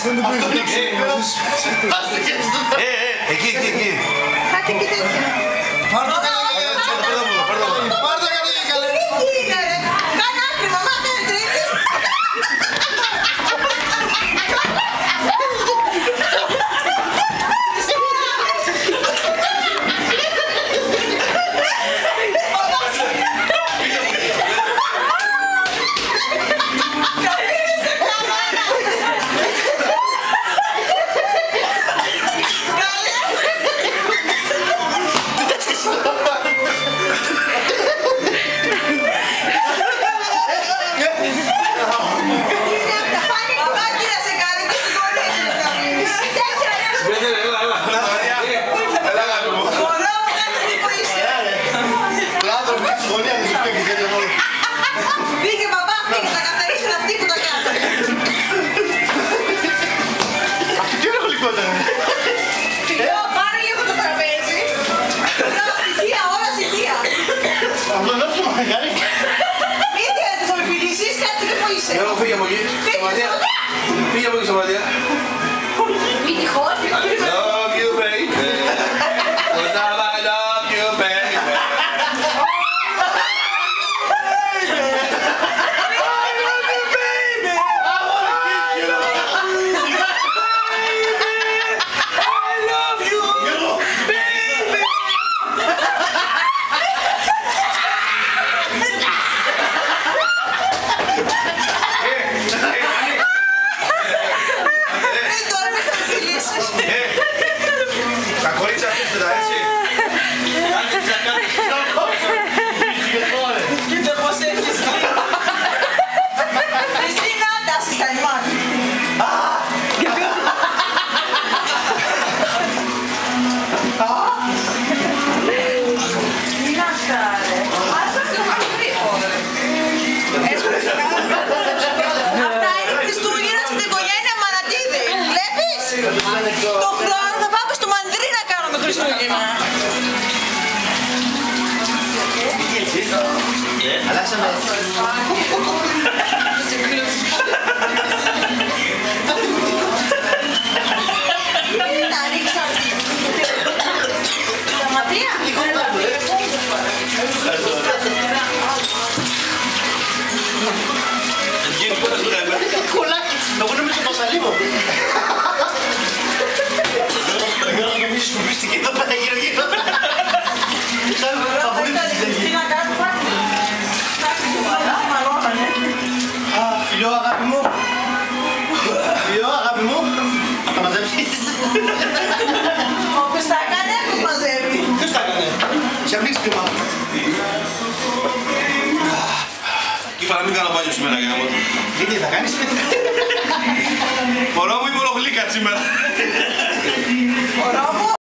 δεν το πήρες. Εκεί. Κάτι και τέτοια. Πάρ' το καλά και καλέ. Τι είναι ρε. Κάνε άκρη μαμά, κάνε τρίτης. Πήγε μπαμπά, πήγε, θα καθαρίσουν αυτοί που τα κάνουν. Αυτό τι είναι γλυκόταν. Φιλό, πάρε λίγο το τραπέζι. Όλα στοιχεία. Αυτό είναι όσο μακάρι. Μην θέλετε να με φιλήσεις, κάτι και που είσαι. Εγώ φύγε από εκεί. Φύγε από εκεί στο Μαντία. Μην τυχόν. Love you, baby. I love you, baby. Τώρα μην θα με φιλήσεις. Τα κορίτσια αφήστε τα, έτσι. Κάντε τις ακάτες. Κοίτα πως έχεις. Χριστίνα, τάσεις τα ημάν. Μην αυτά ρε. Ας τα γρήγορα. Αυτά είναι Χριστούγεννα στην οικογένεια Μανατίδη. Βλέπεις? Το χρόνο θα πάμε στο Μανδρί να κάνουμε Χριστούγεννα. Αλλάξαμε. Τα ρίξα. Τα ματρία. Γίνει πότε σου λέμε. Κουλάκι. Εγώ νομίζω πως αλίμω. Εγώ νομίζω που πίστηκε εδώ πέρα γύρω. Σαν φαβορίτης της λέγει. Φιλιό αγάπη μου. Φιλιό αγάπη μου. Θα μαζέψεις. Όπως τα έκανε, πώς μαζεύει. Ποιος τα έκανε. Σε ανοίξει κλίμα. Είπα να μην κάνω μπάνιο σήμερα για να πω. Γιατί θα κάνεις. Μωρό μου, είμαι ολογλύκα σήμερα. Ωραίο.